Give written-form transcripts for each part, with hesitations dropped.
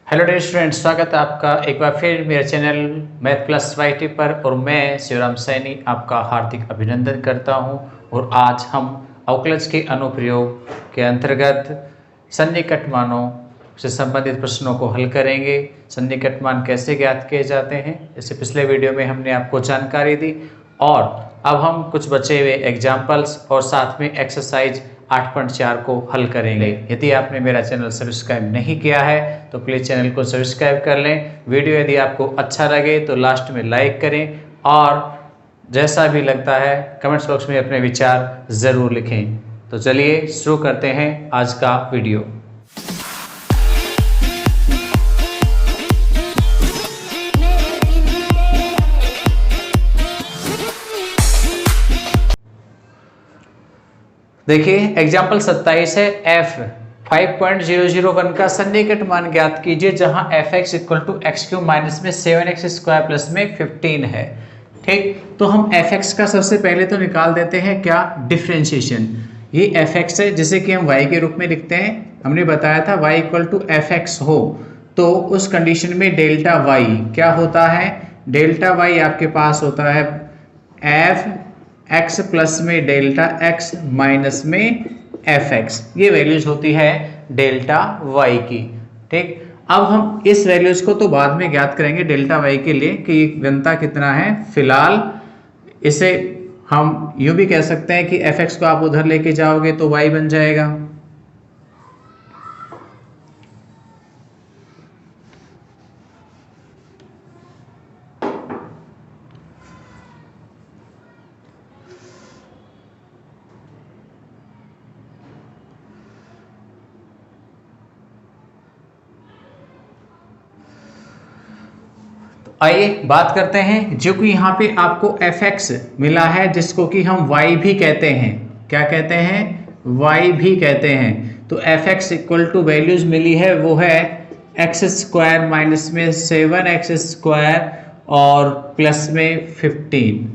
Hello dear students, स्वागत है आपका एक बार फिर मेरे चैनल मैथ प्लस वाईटी पर। और मैं शिवराम सैनी आपका हार्दिक अभिनंदन करता हूं। और आज हम अवकलज के अनुप्रयोग के अंतर्गत सन्निकट मानों से संबंधित प्रश्नों को हल करेंगे। सन्निकट मान कैसे ज्ञात किए जाते हैं, इससे पिछले वीडियो में हमने आपको जानकारी दी। और अब हम कुछ बचे हुए एग्जाम्पल्स और साथ में एक्सरसाइज 8.4 को हल करेंगे। यदि आपने मेरा चैनल सब्सक्राइब नहीं किया है तो प्लीज़ चैनल को सब्सक्राइब कर लें। वीडियो यदि आपको अच्छा लगे तो लास्ट में लाइक करें और जैसा भी लगता है कमेंट्स बॉक्स में अपने विचार ज़रूर लिखें। तो चलिए शुरू करते हैं आज का वीडियो। देखिए एग्जाम्पल 27 है। f 5.001 का सन्निकट मान ज्ञात कीजिए जहां fx equal to X cube minus में 7x स्क्वायर प्लस में 15 है। ठीक, तो हम fx का सबसे पहले तो निकाल देते हैं क्या, डिफरेंशिएशन। ये fx है जिसे कि हम y के रूप में लिखते हैं। हमने बताया था y इक्वल टू fx हो तो उस कंडीशन में डेल्टा y क्या होता है, डेल्टा y आपके पास होता है f x प्लस में डेल्टा x माइनस में fx। ये वैल्यूज होती है डेल्टा y की। ठीक, अब हम इस वैल्यूज को तो बाद में ज्ञात करेंगे डेल्टा y के लिए कि बनता कितना है। फिलहाल इसे हम यूं भी कह सकते हैं कि fx को आप उधर लेके जाओगे तो y बन जाएगा। आइए बात करते हैं, जो कि यहाँ पे आपको fx मिला है जिसको कि हम y भी कहते हैं। क्या कहते हैं, y भी कहते हैं। तो fx इक्वल टू वैल्यूज मिली है वो है एक्स स्क्वायर माइनस में 7x स्क्वायर और प्लस में 15,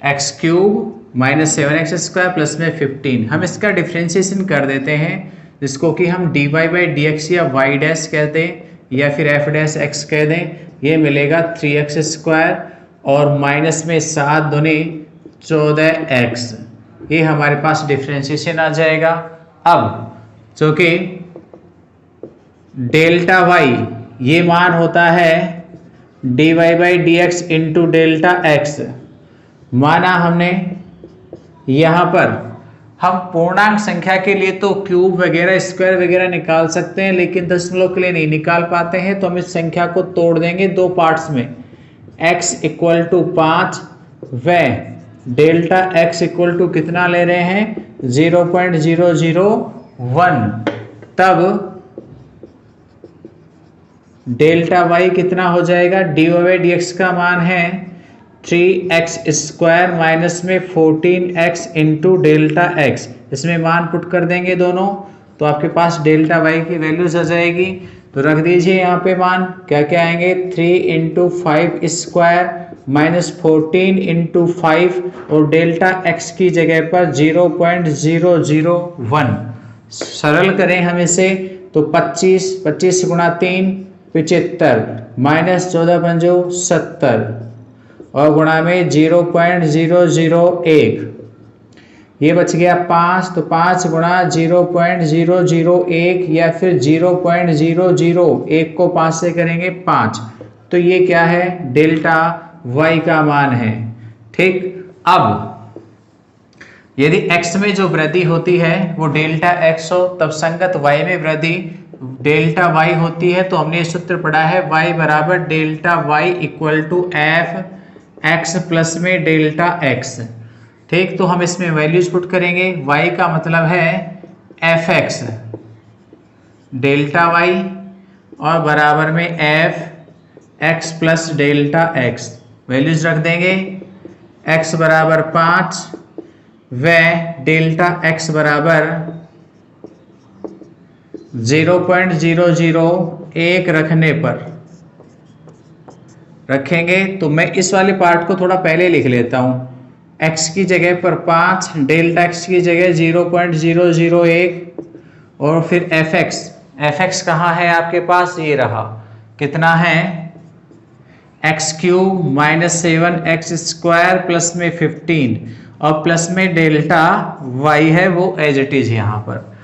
x cube minus 7x square plus में 15। हम इसका डिफ्रेंशिएशन कर देते हैं जिसको कि हम dy बाई डी एक्स या y डैश कह दें या फिर f डैश x कह दें। ये मिलेगा 3x स्क्वायर और माइनस में 7 दूनी 14x। ये हमारे पास डिफ्रेंशिएशन आ जाएगा। अब जो कि डेल्टा y ये मान होता है dy by D x into delta x। माना हमने यहाँ पर हम पूर्णांक संख्या के लिए तो क्यूब वगैरह स्क्वायर वगैरह निकाल सकते हैं, लेकिन दशमलव के लिए नहीं निकाल पाते हैं। तो हम इस संख्या को तोड़ देंगे दो पार्ट्स में, x इक्वल टू 5 व डेल्टा x इक्वल टू कितना ले रहे हैं 0.001। तब डेल्टा y कितना हो जाएगा, dy बाई डी एक्स का मान है 3x स्क्वायर माइनस में 14x इंटू डेल्टा x। इसमें मान पुट कर देंगे दोनों तो आपके पास डेल्टा y की वैल्यूज आ जाएगी। तो रख दीजिए यहाँ पे मान, क्या क्या आएंगे 3 इंटू 5 स्क्वायर माइनस 14 इंटू 5 और डेल्टा x की जगह पर 0.001। सरल करें हम इसे तो 25 गुणा 3 75 माइनस 14 पंजो 70 और गुणा में 0.001। ये बच गया 5, तो 5 गुणा 0.001 या फिर 0.001 को 5 से करेंगे 5। तो ये क्या है, डेल्टा y का मान है। ठीक, अब यदि x में जो वृद्धि होती है वो डेल्टा x हो तब संगत y में वृद्धि डेल्टा y होती है। तो हमने सूत्र पढ़ा है y बराबर delta y equal to f x plus में डेल्टा x। ठीक, तो हम इसमें वैल्यूज पुट करेंगे। y का मतलब है fx डेल्टा y और बराबर में f x plus delta x। Values रख देंगे, x बराबर 5 व डेल्टा x बराबर 0.001 रखने पर रखेंगे। तो मैं इस वाले पार्ट को थोड़ा पहले लिख लेता हूं, x की जगह पर 5, डेल्टा x की जगह 0.001 और फिर fx एफ एक्स कहाँ है आपके पास, ये रहा, कितना है x cube minus 7x² plus में 15 और प्लस में डेल्टा वाई है वो एज इट इज यहाँ पर।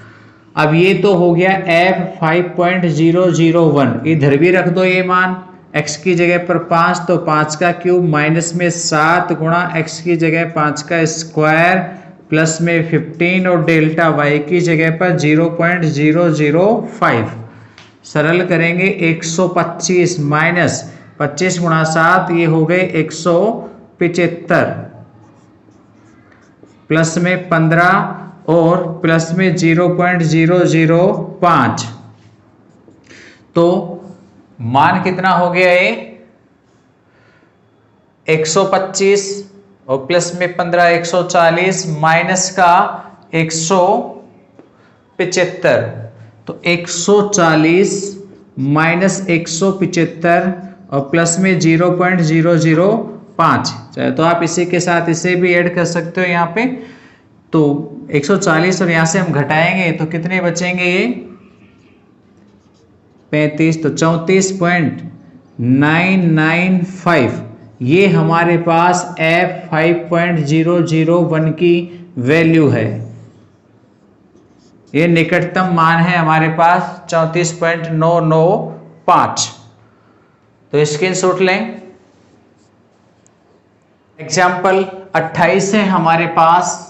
अब ये तो हो गया f 5.001, इधर भी रख दो ये मान, x की जगह पर 5 तो 5 का क्यूब माइनस में 7 गुणा x की जगह 5 का स्क्वायर प्लस में 15 और डेल्टा y की जगह पर 0.005, सरल करेंगे 125 माइनस 25 गुणा 7 ये हो गए 175 प्लस में 15 और प्लस में 0.005, तो मान कितना हो गया ये 125 और प्लस में 15 140 माइनस का 175, तो 140 माइनस 175 और प्लस में 0.005, चाहे तो आप इसी के साथ इसे भी ऐड कर सकते हो यहाँ पे, तो 140 और यहाँ से हम घटाएंगे तो कितने बचेंगे ये 35, तो 34.995, ये हमारे पास f 5.001 की वैल्यू है, ये निकटतम मान है हमारे पास 34.995, तो स्क्रीनशॉट लें। एग्जाम्पल 28 है हमारे पास,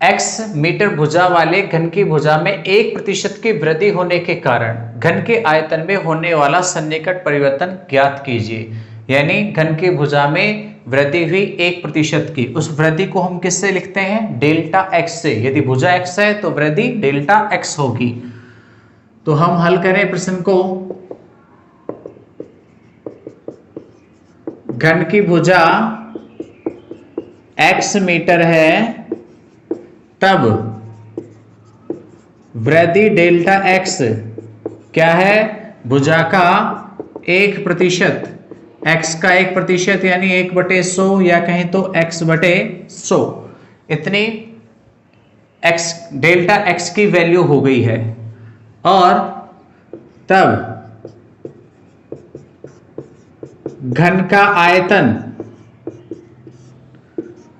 x मीटर भुजा वाले घन की भुजा में 1% की वृद्धि होने के कारण घन के आयतन में होने वाला सन्निकट परिवर्तन ज्ञात कीजिए। यानी घन की भुजा में वृद्धि हुई 1% की, उस वृद्धि को हम किससे लिखते हैं, डेल्टा x से। यदि भुजा x है तो वृद्धि डेल्टा x होगी। तो हम हल करें प्रश्न को, घन की भुजा x मीटर है तब वृद्धि डेल्टा x क्या है, भुजा का 1%, x का 1% यानी 1/100 या कहें तो x/100, इतनी x डेल्टा x की वैल्यू हो गई है। और तब घन का आयतन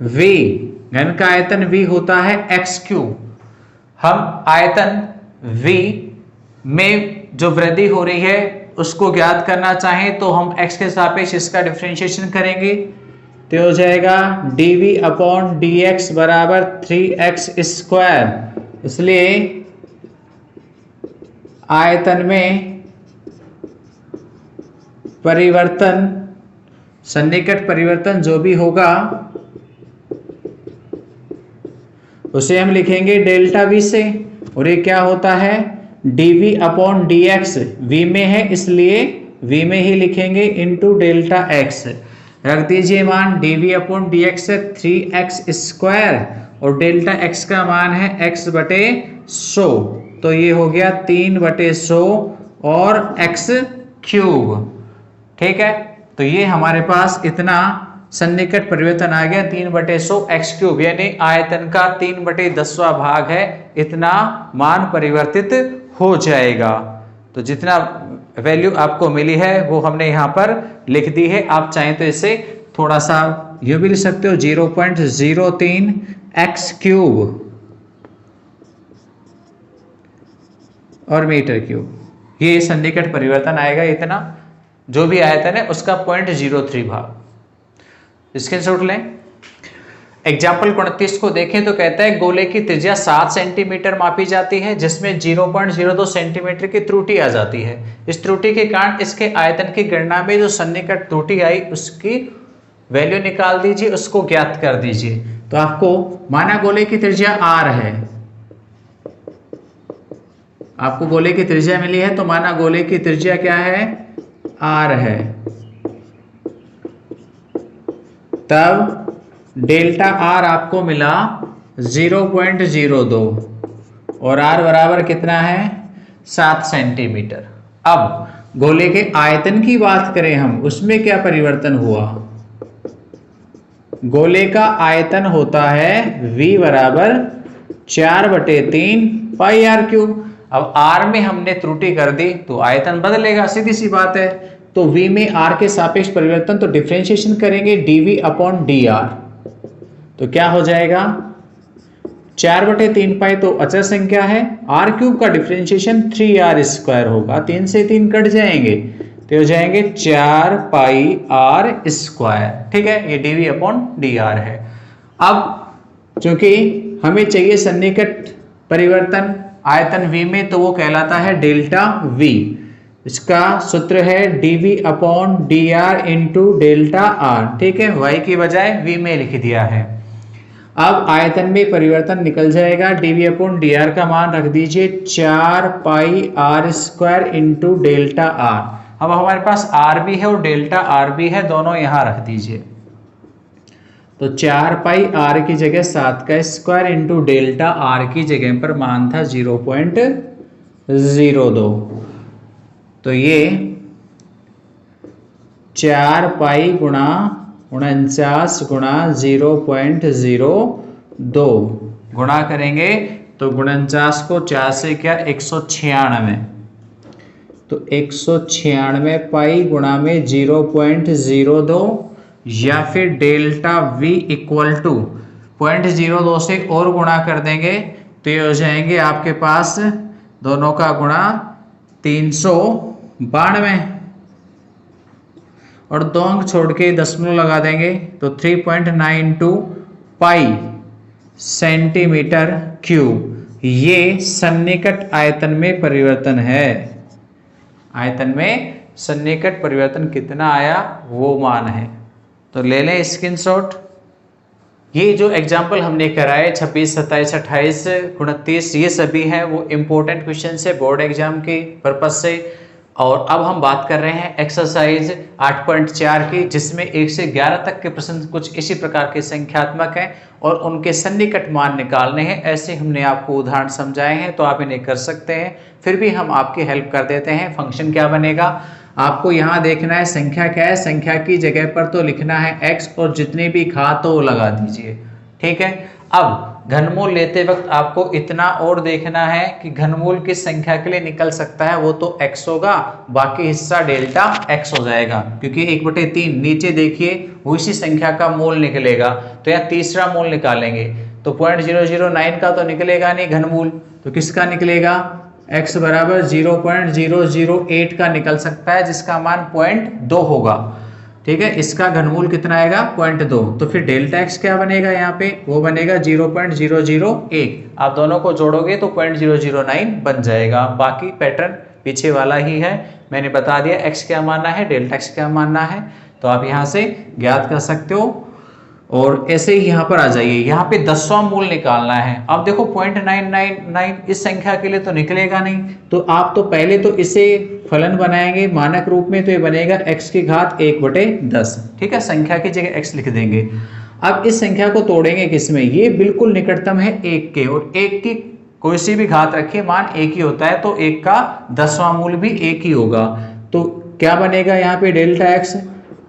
v, घन का आयतन v होता है x³। हम आयतन v में जो वृद्धि हो रही है उसको ज्ञात करना चाहें तो हम x के सापेक्ष इसका डिफरेंशिएशन करेंगे, तो हो जाएगा dv/dx बराबर 3x²। इसलिए आयतन में परिवर्तन, सन्निकट परिवर्तन जो भी होगा उसे हम लिखेंगे डेल्टा v से, और ये क्या होता है dv/dx, v में है इसलिए v में ही लिखेंगे इनटू डेल्टा x। रख दीजिए मान, dv/dx है 3x² और डेल्टा x का मान है x/100, तो ये हो गया 3/100 और x³। ठीक है, तो ये हमारे पास इतना सन्निकट परिवर्तन आ गया 3/100 x³, यानी आयतन का 3/10वां भाग है, इतना मान परिवर्तित हो जाएगा। तो जितना वैल्यू आपको मिली है वो हमने यहाँ पर लिख दी है। आप चाहें तो इसे थोड़ा सा यूं भी लिख सकते हो 0.03 x³ और मीटर³, ये सन्निकट परिवर्तन आएगा, इतना जो भी आयतन है उसका 0.03 भाग। स्क्रीनशॉट लें। एग्जाम्पल 29 को देखें तो कहता है गोले की त्रिज्या 7 सेंटीमीटर मापी जाती है जिसमें 0.02 सेंटीमीटर की त्रुटि आ जाती है। इस त्रुटि के कारण इसके आयतन की गणना में जो सन्निकट त्रुटि आई उसकी वैल्यू निकाल दीजिए, उसको ज्ञात कर दीजिए। तो आपको माना गोले की त्रिज्या r है, आपको गोले की त्रिज्या मिली है तो माना गोले की त्रिज्या क्या है, r है, तब डेल्टा r आपको मिला 0.02 और r बराबर कितना है 7 सेंटीमीटर। अब गोले के आयतन की बात करें हम, उसमें क्या परिवर्तन हुआ, गोले का आयतन होता है v बराबर 4/3 पाई r क्यूब। अब r में हमने त्रुटि कर दी तो आयतन बदलेगा, सीधी सी बात है। तो v में r के सापेक्ष परिवर्तन, तो डिफरेंशिएशन करेंगे dv अपॉन dr, तो क्या हो जाएगा 4/3 पाई, तो अचर संख्या है। r क्यूब का डिफरेंशिएशन 3r स्क्वायर होगा, 3 से 3 कट जाएंगे तो हो जाएंगे 4 पाई r स्क्वायर। ठीक है, ये dv अपॉन dr है। अब चूंकि हमें चाहिए सन्निकट परिवर्तन आयतन v में, तो वो कहलाता है डेल्टा v। इसका सूत्र है dv upon dr into delta r। ठीक है, y की बजाय v में लिख दिया है। अब आयतन में परिवर्तन निकल जाएगा, dv अपॉन dr का मान रख दीजिए 4 pi r square into delta r। अब हमारे पास r भी है और डेल्टा r भी है, दोनों यहां रख दीजिए। तो 4 पाई r की जगह 7 का स्क्वायर इंटू डेल्टा r की जगह पर मान था 0.02, तो ये 4 पाई गुणा 49 गुणा 0.02 गुणा करेंगे तो 49 को 4 से क्या 196, तो 196 पाई गुणा में 0.02 या फिर डेल्टा v इक्वल टू 0.02 से और गुणा कर देंगे तो ये हो जाएंगे आपके पास दोनों का गुणा 392 और 2 अंक छोड़ के दशमलव लगा देंगे तो 3.92 पाई सेंटीमीटर क्यूब। ये सन्निकट आयतन में परिवर्तन है। आयतन में सन्निकट परिवर्तन कितना आया वो मान है, तो ले लें स्क्रीनशॉट। ये जो एग्जाम्पल हमने कराए 26, 27, 28, 29 ये सभी हैं वो इम्पोर्टेंट क्वेश्चन है बोर्ड एग्जाम के पर्पज से। और अब हम बात कर रहे हैं एक्सरसाइज 8.4 की, जिसमें 1 से 11 तक के प्रश्न कुछ इसी प्रकार के संख्यात्मक हैं और उनके सन्निकट मान निकालने हैं। ऐसे हमने आपको उदाहरण समझाए हैं तो आप इन्हें कर सकते हैं, फिर भी हम आपकी हेल्प कर देते हैं। फंक्शन क्या बनेगा आपको यहाँ देखना है, संख्या क्या है, संख्या की जगह पर तो लिखना है x और जितनी भी घात हो लगा दीजिए। ठीक है, अब घनमूल लेते वक्त आपको इतना और देखना है कि घनमूल किस संख्या के लिए निकल सकता है, वो तो x होगा, बाकी हिस्सा डेल्टा x हो जाएगा, क्योंकि 1/3 नीचे देखिए वो इसी संख्या का मूल निकलेगा। तो यहाँ तीसरा मूल निकालेंगे तो 0.009 का तो निकलेगा नहीं घनमूल, तो किसका निकलेगा x बराबर 0.008 का निकल सकता है, जिसका मान 0.2 होगा। ठीक है, इसका घनमूल कितना आएगा 0.2, तो फिर डेल्टा x क्या बनेगा यहाँ पे, वो बनेगा 0.001। आप दोनों को जोड़ोगे तो 0.009 बन जाएगा। बाकी पैटर्न पीछे वाला ही है, मैंने बता दिया x क्या मानना है, डेल्टा x क्या मानना है, तो आप यहाँ से ज्ञात कर सकते हो। और ऐसे ही यहाँ पर आ जाइए, यहाँ पे 10वां मूल निकालना है। अब देखो 0.999 इस संख्या के लिए तो निकलेगा नहीं, तो आप तो पहले तो इसे फलन बनाएंगे मानक रूप में, तो ये बनेगा x की घात 1/10। ठीक है, संख्या की जगह x लिख देंगे। अब इस संख्या को तोड़ेंगे किसमें, ये बिल्कुल निकटतम है 1 के, और 1 की कोई सी भी घात रखिए मान 1 ही होता है, तो 1 का 10वां मूल भी 1 ही होगा। तो क्या बनेगा यहाँ पे डेल्टा x,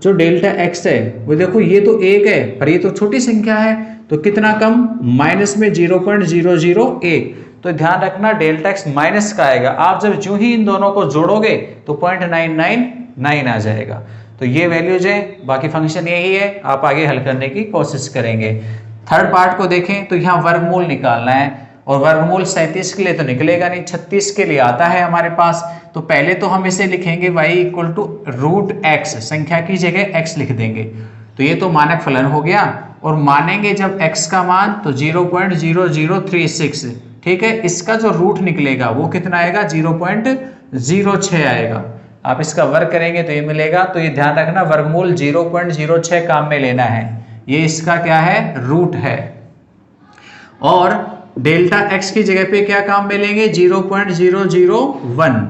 जो डेल्टा x है वो देखो ये तो 1 है पर ये तो छोटी संख्या है, तो कितना कम माइनस में 0.001, तो ध्यान रखना डेल्टा x माइनस का आएगा। आप जब जो ही इन दोनों को जोड़ोगे तो 0.999 आ जाएगा। तो ये वैल्यूज है, बाकी फंक्शन यही है, आप आगे हल करने की कोशिश करेंगे। थर्ड पार्ट को देखें तो यहाँ वर्गमूल निकालना है, और वर्गमूल 37 के लिए तो निकलेगा नहीं, 36 के लिए आता है हमारे पास। तो पहले तो हम इसे लिखेंगे y इक्वल टू √x, संख्या की जगह x लिख देंगे, तो ये तो मानक फलन हो गया। और मानेंगे जब x का मान तो 0.0036। ठीक है, इसका जो रूट निकलेगा वो कितना आएगा 0.06 आएगा। आप इसका वर्ग करेंगे तो ये मिलेगा, तो ये ध्यान रखना वर्गमूल 0.06 काम में लेना है, ये इसका क्या है रूट है। और डेल्टा x की जगह पे क्या काम में लेंगे 0.001,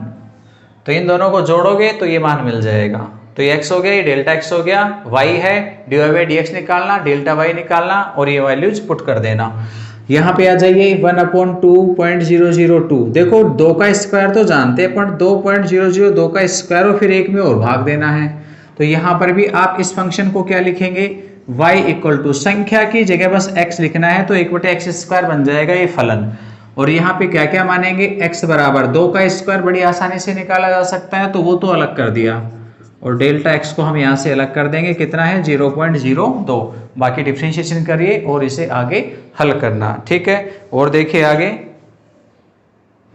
तो इन दोनों को जोड़ोगे तो ये मान मिल जाएगा। तो ये x हो गया, ये डेल्टा x हो गया, y है dy/dx निकालना, डेल्टा y निकालना और ये वैल्यूज पुट कर देना। यहाँ पे आ जाइए 1/2.002, देखो 2 का स्क्वायर तो जानते हैं पर 2.002 का स्क्वायर और फिर 1 में और भाग देना है। तो यहाँ पर भी आप इस फंक्शन को क्या लिखेंगे y इक्वल टू संख्या की जगह बस x लिखना है, तो 1/x² बन जाएगा ये फलन। और यहाँ पे क्या क्या मानेंगे, x बराबर 2 का स्क्वायर बड़ी आसानी से निकाला जा सकता है, तो वो तो अलग कर दिया, और डेल्टा x को हम यहाँ से अलग कर देंगे, कितना है 0.02। बाकी डिफरेंशिएशन करिए और इसे आगे हल करना, ठीक है। और देखिए आगे,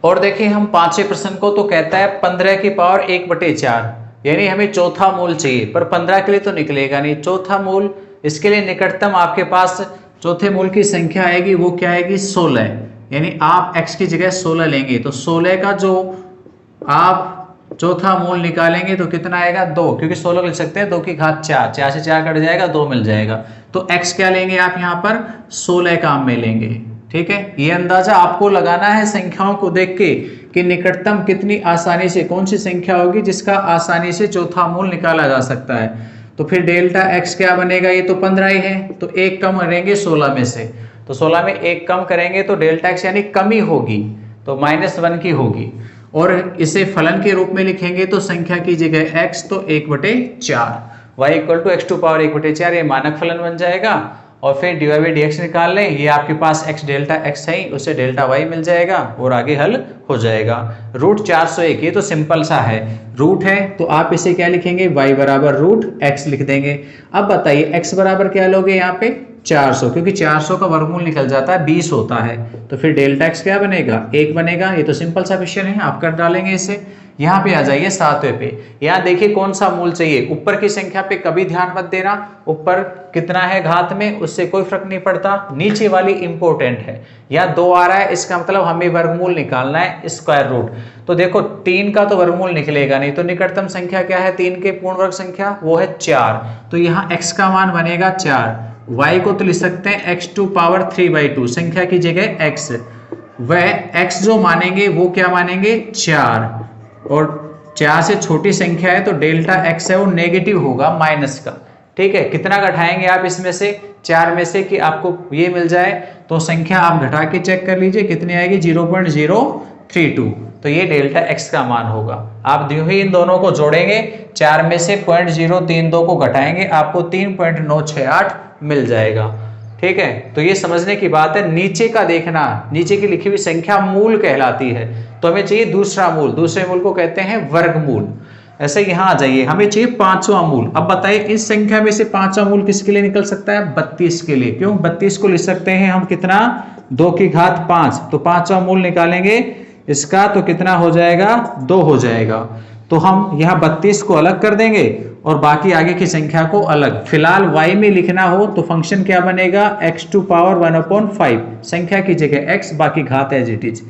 और देखिए हम पांचवें प्रश्न को तो कहता है 15 की पावर 1/4, यानी हमें चौथा मूल चाहिए, पर 15 के लिए तो निकलेगा नहीं चौथा मूल। इसके लिए निकटतम आपके पास चौथे मूल की संख्या आएगी, वो क्या आएगी 16, यानी आप x की जगह 16 लेंगे, तो 16 का जो आप चौथा मूल निकालेंगे तो कितना आएगा 2, क्योंकि 16 लिख सकते हैं 2 की घात 4, 4 से 4 कट जाएगा 2 मिल जाएगा। तो x क्या लेंगे आप यहाँ पर 16 काम में लेंगे, ठीक है। ये अंदाजा आपको लगाना है संख्याओं को देख के कि निकटतम कितनी आसानी से, कौन सी संख्या होगी जिसका आसानी से चौथा मूल निकाला जा सकता है। तो फिर डेल्टा x क्या बनेगा, ये तो 15 ही है, तो एक कम करेंगे 16 में से, तो 16 में एक कम करेंगे तो डेल्टा x यानी कमी होगी, तो -1 की होगी। और इसे फलन के रूप में लिखेंगे तो संख्या की जगह x तो 1/4, y = x⁴ ये मानक फलन बन जाएगा। और फिर dy/dx निकाल लें, ये आपके पास x डेल्टा x है, उससे डेल्टा y मिल जाएगा और आगे हल हो जाएगा। √401 ये तो सिंपल सा है, रूट है तो आप इसे क्या लिखेंगे, y बराबर √x लिख देंगे। अब बताइए x बराबर क्या लोगे यहाँ पे 400, क्योंकि 400 का वर्गमूल निकल जाता है 20 होता है, तो फिर डेल्टा x क्या बनेगा 1 बनेगा। ये तो सिंपल सा क्वेश्चन है, आप कर डालेंगे इसे। यहाँ पे आ जाइए 7वें पे, यहाँ देखिए कौन सा मूल चाहिए। ऊपर की संख्या पे कभी ध्यान मत देना, ऊपर कितना है घात में उससे कोई फर्क नहीं पड़ता, नीचे वाली इंपॉर्टेंट है। यहाँ 2 आ रहा है, इसका मतलब हमें वर्गमूल निकालना है स्क्वायर रूट। तो देखो 3 का तो वर्गमूल निकलेगा नहीं, तो निकटतम संख्या क्या है 3 के पूर्ण वर्ग संख्या, वो है 4, तो यहाँ x का मान बनेगा 4, y को तो लिख सकते हैं x⁵3/2, संख्या की जगह x, वह x जो मानेंगे वो क्या मानेंगे 4, और 4 से छोटी संख्या है तो डेल्टा x है वो नेगेटिव होगा, माइनस का, ठीक है। कितना घटाएंगे आप इसमें से 4 में से कि आपको ये मिल जाए, तो संख्या आप घटा के चेक कर लीजिए कितनी आएगी 0.032, तो ये डेल्टा x का मान होगा। आप यूं ही इन दोनों को जोड़ेंगे, 4 में से 0.032 को घटाएंगे, आपको 3.968 मिल जाएगा, ठीक है। तो ये समझने की बात है, नीचे का देखना, नीचे की लिखी हुई संख्या मूल कहलाती है, तो हमें चाहिए दूसरा मूल, दूसरे मूल को कहते हैं वर्गमूल। ऐसे यहाँ आ जाइए, हमें चाहिए 5वां मूल। अब बताइए इस संख्या में से 5वां मूल किसके लिए निकल सकता है, 32 के लिए। क्यों, 32 को लिख सकते हैं हम कितना 2 की घात 5, तो 5वां मूल निकालेंगे इसका तो कितना हो जाएगा 2 हो जाएगा। तो हम यहाँ 32 को अलग कर देंगे और बाकी आगे की संख्या को अलग। फिलहाल y में लिखना हो तो फंक्शन क्या बनेगा x⁴1/5, संख्या की जगह x, बाकी घात एज इट इज,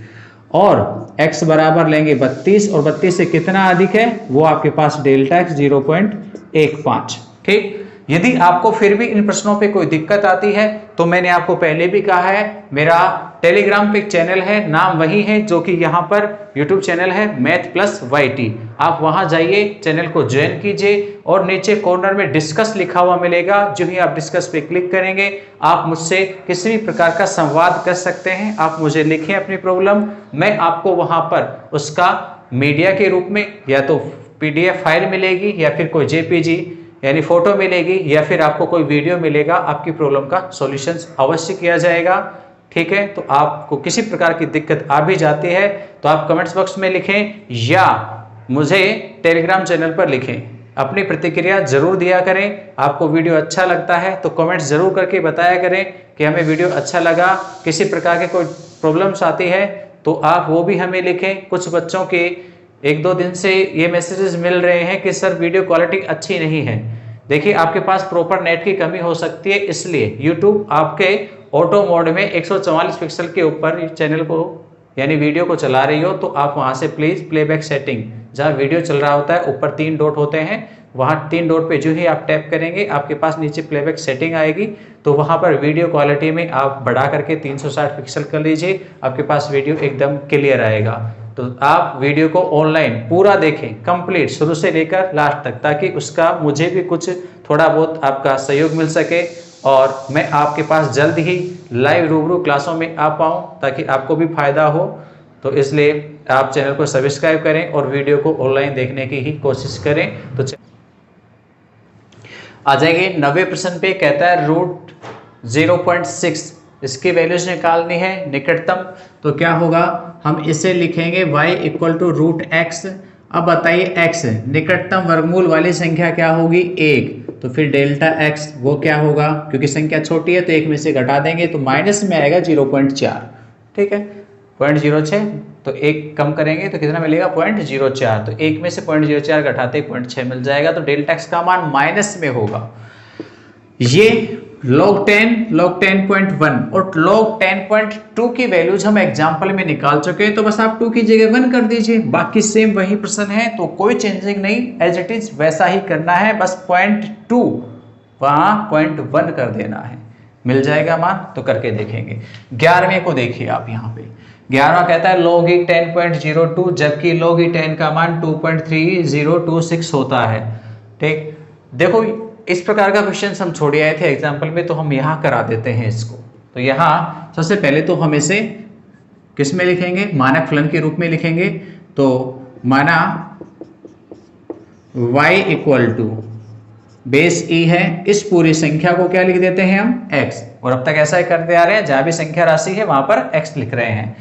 और x बराबर लेंगे 32, और 32 से कितना अधिक है वो आपके पास डेल्टा x 0.15, ठीक। यदि आपको फिर भी इन प्रश्नों पे कोई दिक्कत आती है तो मैंने आपको पहले भी कहा है, मेरा टेलीग्राम पे एक चैनल है, नाम वही है जो कि यहाँ पर यूट्यूब चैनल है Math+YT, आप वहां जाइए, चैनल को ज्वाइन कीजिए, और नीचे कॉर्नर में डिस्कस लिखा हुआ मिलेगा, जो ही आप डिस्कस पे क्लिक करेंगे आप मुझसे किसी भी प्रकार का संवाद कर सकते हैं। आप मुझे लिखें अपनी प्रॉब्लम, मैं आपको वहां पर उसका मीडिया के रूप में या तो PDF फाइल मिलेगी, या फिर कोई JPG यानी फोटो मिलेगी, या फिर आपको कोई वीडियो मिलेगा, आपकी प्रॉब्लम का सॉल्यूशन अवश्य किया जाएगा, ठीक है। तो आपको किसी प्रकार की दिक्कत आ भी जाती है तो आप कमेंट्स बॉक्स में लिखें या मुझे टेलीग्राम चैनल पर लिखें, अपनी प्रतिक्रिया जरूर दिया करें। आपको वीडियो अच्छा लगता है तो कमेंट जरूर करके बताया करें कि हमें वीडियो अच्छा लगा। किसी प्रकार के कोई प्रॉब्लम्स आती है तो आप वो भी हमें लिखें। कुछ बच्चों के 1-2 दिन से ये मैसेजेस मिल रहे हैं कि सर वीडियो क्वालिटी अच्छी नहीं है। देखिए आपके पास प्रॉपर नेट की कमी हो सकती है, इसलिए YouTube आपके ऑटो मोड में 144 पिक्सल के ऊपर चैनल को यानी वीडियो को चला रही हो, तो आप वहां से प्लीज प्लेबैक सेटिंग, जहां वीडियो चल रहा होता है ऊपर 3 डॉट होते हैं, वहां 3 डॉट पे जो ही आप टैप करेंगे आपके पास नीचे प्लेबैक सेटिंग आएगी, तो वहां पर वीडियो क्वालिटी में आप बढ़ा करके 360 पिक्सल कर लीजिए, आपके पास वीडियो एकदम क्लियर आएगा। तो आप वीडियो को ऑनलाइन पूरा देखें, कंप्लीट शुरू से लेकर लास्ट तक, ताकि उसका मुझे भी कुछ थोड़ा बहुत आपका सहयोग मिल सके और मैं आपके पास जल्द ही लाइव रूबरू क्लासों में आ पाऊँ ताकि आपको भी फायदा हो। तो इसलिए आप चैनल को सब्सक्राइब करें और वीडियो को ऑनलाइन देखने की ही कोशिश करें। तो आ जाएंगे 90 प्रश्न पे, कहता है √0.6 इसकी वैल्यूज निकालनी है निकटतम, तो क्या होगा, हम इसे लिखेंगे y equal to root X. अब बताइए x निकटतम वर्गमूल वाली संख्या क्या होगी, 1, तो फिर डेल्टा x वो क्या होगा, क्योंकि संख्या छोटी है तो एक में से घटा देंगे तो माइनस में आएगा 0.4, ठीक है 0.06, तो एक कम करेंगे तो कितना मिलेगा 0.04, तो एक में से 0.04 घटाते 0.6 मिल जाएगा, तो डेल्टा x का मान माइनस में होगा। ये log 10, log 10.1 और log 10.2 की वैल्यूज हम एग्जाम्पल में निकाल चुके हैं, तो बस आप 2 की जगह 1 कर दीजिए, बाकी सेम वही प्रश्न है, तो कोई चेंजिंग नहीं, एज इट इज वैसा ही करना है, बस 0.2 वहां 0.1 कर देना है, मिल जाएगा मान। तो करके देखेंगे। 11वें को देखिए आप, यहाँ पे 11वां कहता है log e 10.02, जबकि log e 10 का मान 2.3026 होता है। ठीक, देखो इस प्रकार का क्वेश्चन हम छोड़े आए थे एग्जाम्पल में, तो हम यहाँ करा देते हैं इसको। तो यहाँ सबसे पहले तो हम इसे किस में लिखेंगे, मानक फलन के रूप में लिखेंगे। तो माना y equal to base e है, इस पूरी संख्या को क्या लिख देते हैं हम x, और अब तक ऐसा ही करते आ रहे हैं, जहां भी संख्या राशि है वहां पर x लिख रहे हैं।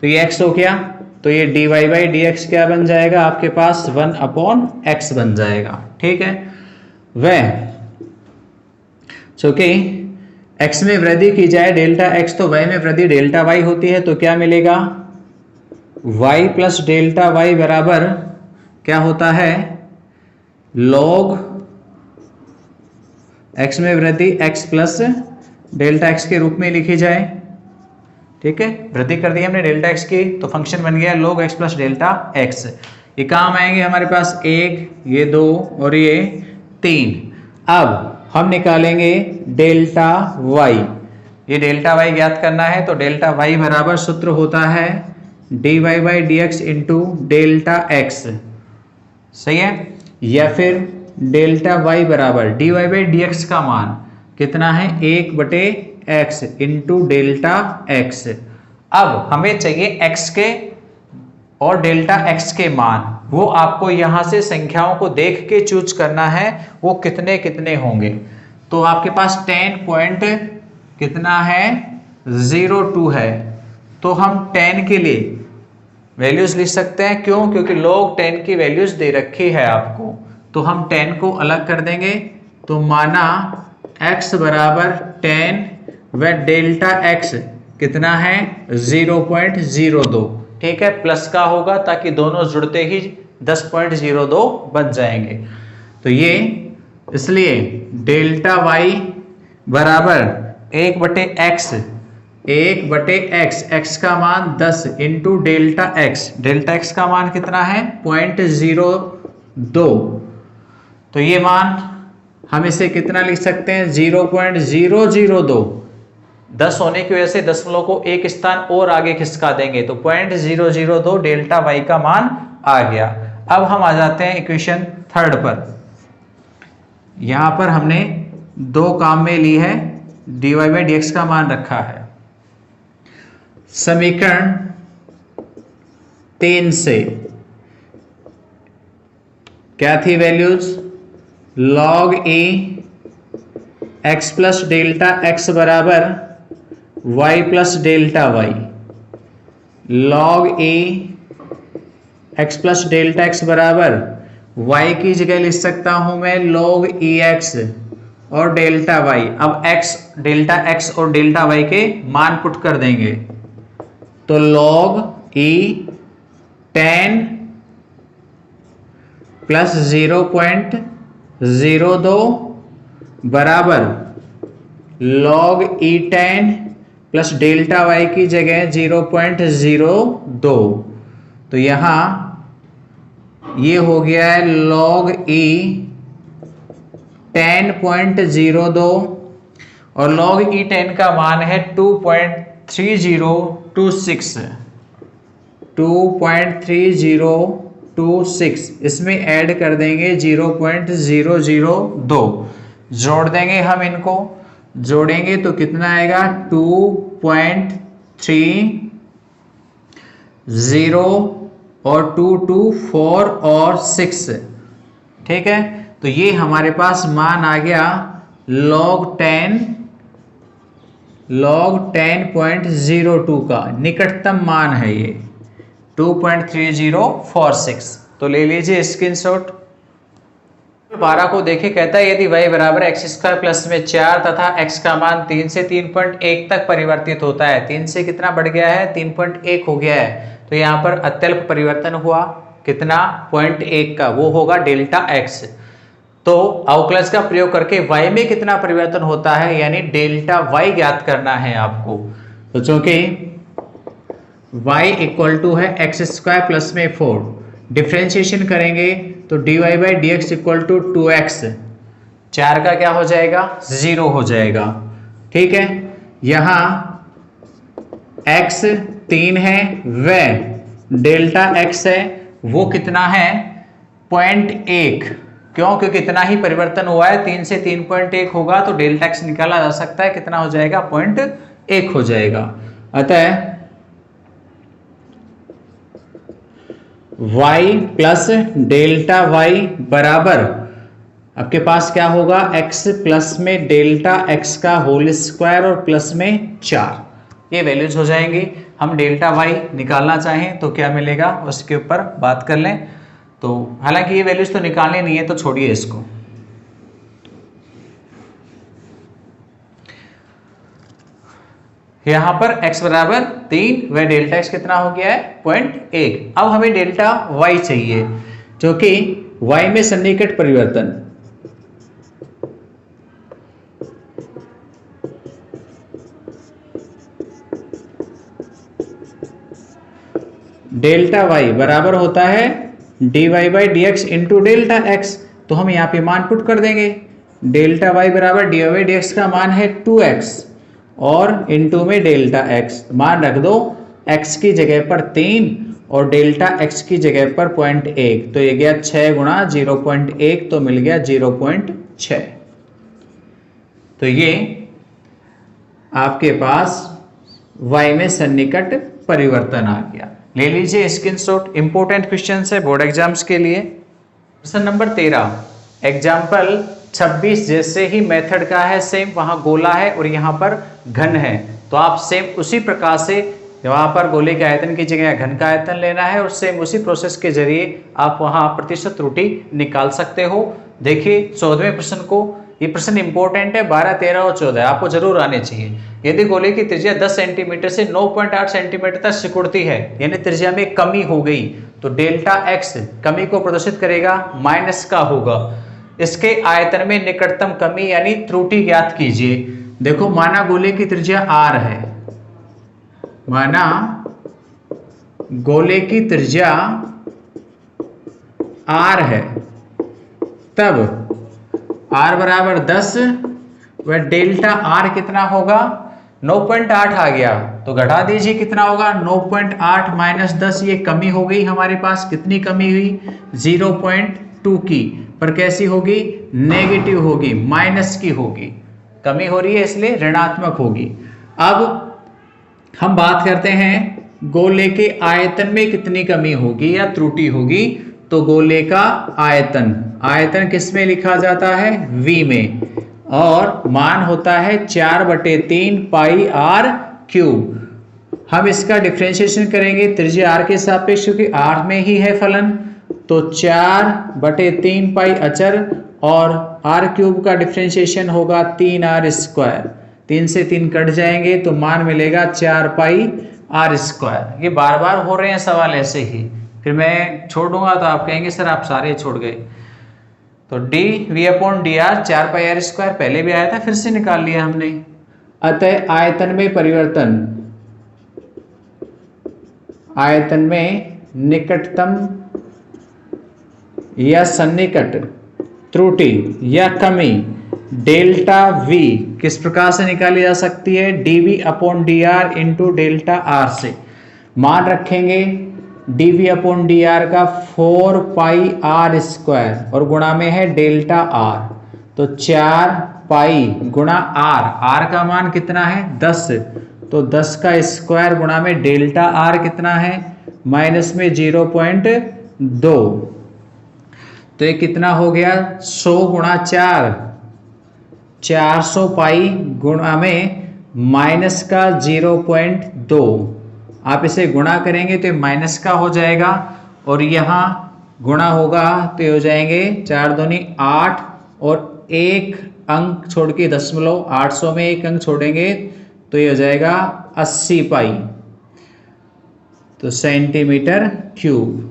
तो ये x हो गया, तो ये dy बाई dx क्या बन जाएगा आपके पास 1/x बन जाएगा। ठीक है, वह चूंकि x में वृद्धि की जाए डेल्टा x तो y में वृद्धि डेल्टा y होती है, तो क्या मिलेगा y प्लस डेल्टा y बराबर क्या होता है, log x में वृद्धि x प्लस डेल्टा x के रूप में लिखी जाए। ठीक है, वृद्धि कर दी हमने डेल्टा x की, तो फंक्शन बन गया log x plus delta x। ये काम आएंगे हमारे पास 1, ये 2 और ये 3। अब हम निकालेंगे डेल्टा y, ये डेल्टा y ज्ञात करना है, तो डेल्टा y बराबर सूत्र होता है dy by dx into delta x, सही है, या फिर डेल्टा y बराबर dy बाई dx का मान कितना है 1/x इंटू डेल्टा x। अब हमें चाहिए x के और डेल्टा x के मान, वो आपको यहां से संख्याओं को देख के चूज करना है, वो कितने कितने होंगे। तो आपके पास 10 पॉइंट कितना है 02 है, तो हम 10 के लिए वैल्यूज लिख सकते हैं, क्यों, क्योंकि log 10 की वैल्यूज दे रखी है आपको, तो हम 10 को अलग कर देंगे, तो माना x बराबर 10 व डेल्टा x कितना है 0.02। ठीक है, प्लस का होगा ताकि दोनों जुड़ते ही 10.02 बन जाएंगे। तो ये इसलिए डेल्टा y बराबर 1/x, 1/x, x का मान 10 into delta x, delta x का मान कितना है 0.02, तो ये मान हम इसे कितना लिख सकते हैं 0.002। 10 होने की वजह से दशमलव को एक स्थान और आगे खिसका देंगे, तो 0.002 डेल्टा y का मान आ गया। अब हम आ जाते हैं इक्वेशन 3 पर। यहां पर हमने 2 काम में ली है, dy बाई dx का मान रखा है। समीकरण 3 से क्या थी values, log e x plus delta x बराबर y plus delta y, log e x plus delta x बराबर y की जगह लिख सकता हूं मैं log e x और डेल्टा y। अब x, डेल्टा x और डेल्टा y के मान पुट कर देंगे, तो log e 10 प्लस 0.02 बराबर log e 10 plus delta y की जगह 0.02, तो यहां ये हो गया है log e 10.02 और log e 10 का मान है 2.3026, 2.3026, इसमें ऐड कर देंगे 0.002, जोड़ देंगे हम इनको, जोड़ेंगे तो कितना आएगा 2.30 और 2 2 4 और 6। ठीक है, तो ये हमारे पास मान आ गया log 10 log 10.02 का निकटतम मान है ये 2.3046। तो ले लीजिए स्क्रीनशॉट। 12 को देखे, कहता है यदि y बराबर एक्स स्क्वायर प्लस में 4 तथा x का मान 3 से 3.1 तक परिवर्तित होता है। 3 से कितना बढ़ गया है, 3.1 हो गया है। तो यहाँ पर अत्यल्प परिवर्तन हुआ कितना, 0.1 का, वो होगा डेल्टा x। तो अवकलज का प्रयोग करके y में कितना परिवर्तन होता है यानी डेल्टा y ज्ञात करना है आपको। तो चूंकि y इक्वल टू है एक्स स्क्वायर प्लस में 4, डिफ्रेंशिएशन करेंगे तो dy by D X equal to 2x, 4 का क्या हो जाएगा, 0 हो जाएगा। ठीक है, यहां x 3 है, व डेल्टा x है वो कितना है, 0.1। क्यों, क्योंकि इतना ही परिवर्तन हुआ है, 3 से 3.1 होगा तो डेल्टा x निकाला जा सकता है, कितना हो जाएगा, 0.1 हो जाएगा। अतः y प्लस डेल्टा y बराबर आपके पास क्या होगा, x प्लस में डेल्टा x का होल स्क्वायर और प्लस में 4, ये वैल्यूज हो जाएंगी। हम डेल्टा y निकालना चाहें तो क्या मिलेगा उसके ऊपर बात कर लें। तो हालांकि ये वैल्यूज तो निकालनी नहीं है तो छोड़िए इसको। यहां पर x बराबर 3 व डेल्टा x कितना हो गया है, 0.1। अब हमें डेल्टा y चाहिए, जो कि y में सन्निकट परिवर्तन, डेल्टा y बराबर होता है dy by D x into delta x। तो हम यहाँ पे मान पुट कर देंगे, डेल्टा y बराबर dy बाई डी एक्स का मान है 2x और इनटू में डेल्टा x, मान रख दो x की जगह पर 3 और डेल्टा x की जगह पर 0.1, तो ये गया 6 गुणा 0.1, तो मिल गया 0.6। तो ये आपके पास y में सन्निकट परिवर्तन आ गया। ले लीजिए स्क्रीनशॉट, इंपॉर्टेंट क्वेश्चन है बोर्ड एग्जाम्स के लिए। क्वेश्चन नंबर 13, एग्जाम्पल 26 जैसे ही मेथड का है, सेम वहां गोला है और यहाँ पर घन है, तो आप सेम उसी प्रकार से वहां पर गोले के आयतन की जगह घन का आयतन लेना है और सेम उसी प्रोसेस के जरिए आप वहां प्रतिशत त्रुटि निकाल सकते हो। देखिए 14वें प्रश्न को, ये प्रश्न इंपॉर्टेंट है, 12, 13 और 14 आपको जरूर आने चाहिए। यदि गोले की त्रिज्या 10 सेंटीमीटर से 9.8 सेंटीमीटर तक सिकुड़ती है, यानी त्रिज्या में कमी हो गई, तो डेल्टा x कमी को प्रदर्शित करेगा, माइनस का होगा। इसके आयतन में निकटतम कमी यानी त्रुटि ज्ञात कीजिए। देखो माना गोले की त्रिज्या r है, माना गोले की त्रिज्या r है, तब r बराबर 10 व डेल्टा r कितना होगा, 9.8 आ गया, तो घटा दीजिए कितना होगा, 9.8 माइनस 10, ये कमी हो गई हमारे पास, कितनी कमी हुई, 0.2 की, पर कैसी होगी, नेगेटिव होगी, माइनस की होगी, कमी हो रही है इसलिए ऋणात्मक होगी। अब हम बात करते हैं गोले के आयतन में कितनी कमी होगी या त्रुटि होगी। तो गोले का आयतन, आयतन किस में लिखा जाता है, v में, और मान होता है 4/3 पाई r क्यूब। हम इसका डिफरेंशिएशन करेंगे त्रिज्या r के सापेक्ष, क्योंकि r में ही है फलन, तो 4/3 पाई अचर और r क्यूब का डिफरेंशिएशन होगा 3r स्क्वायर, 3 से 3 कट जाएंगे तो मान मिलेगा 4 पाई r स्क्वायर। ये बार बार हो रहे हैं सवाल ऐसे ही, फिर मैं छोड़ दूंगा तो आप कहेंगे सर आप सारे छोड़ गए। तो D V upon D R 4 pi r square पहले भी आया था, फिर से निकाल लिया हमने। अतः आयतन में परिवर्तन, आयतन में निकटतम या सन्निकट त्रुटि या कमी डेल्टा v किस प्रकार से निकाली जा सकती है, dv upon D are into delta r से। मान रखेंगे dv अपॉन डी आर का 4 पाई r स्क्वायर और गुणा में है डेल्टा r, तो 4 पाई गुणा r का मान कितना है 10, तो 10 का स्क्वायर गुणा में डेल्टा r कितना है, माइनस में 0.2, तो ये कितना हो गया 100 गुणा 4, 400 पाई गुणा में माइनस का 0.2, आप इसे गुणा करेंगे तो माइनस का हो जाएगा और यहाँ गुणा होगा तो ये हो जाएंगे 4 दूनी 8 और एक अंक छोड़ के 0.800 में एक अंक छोड़ेंगे तो ये हो जाएगा 80 पाई, तो सेंटीमीटर क्यूब।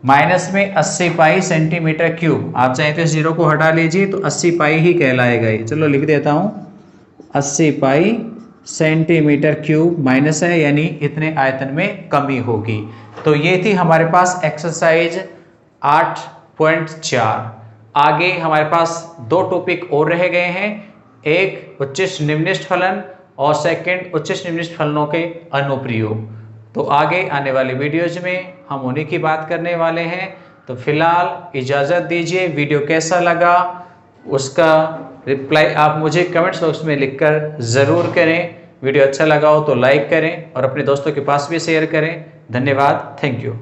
माइनस में 80 पाई सेंटीमीटर क्यूब, आप चाहें तो इस जीरो को हटा लीजिए तो 80 पाई ही कहलाएगा ये। चलो लिख देता हूं 80 पाई सेंटीमीटर क्यूब माइनस है, यानी इतने आयतन में कमी होगी। तो ये थी हमारे पास एक्सरसाइज 8.4। आगे हमारे पास 2 टॉपिक और रह गए हैं, एक उच्चिष्ट निम्निष्ट फलन और सेकंड उच्चिष्ट निम्निष्ट फलनों के अनुप्रयोग। तो आगे आने वाले वीडियोज में हम उन्हीं की बात करने वाले हैं। तो फिलहाल इजाज़त दीजिए। वीडियो कैसा लगा उसका रिप्लाई आप मुझे कमेंट्स बॉक्स में लिखकर ज़रूर करें। वीडियो अच्छा लगा हो तो लाइक करें और अपने दोस्तों के पास भी शेयर करें। धन्यवाद, थैंक यू।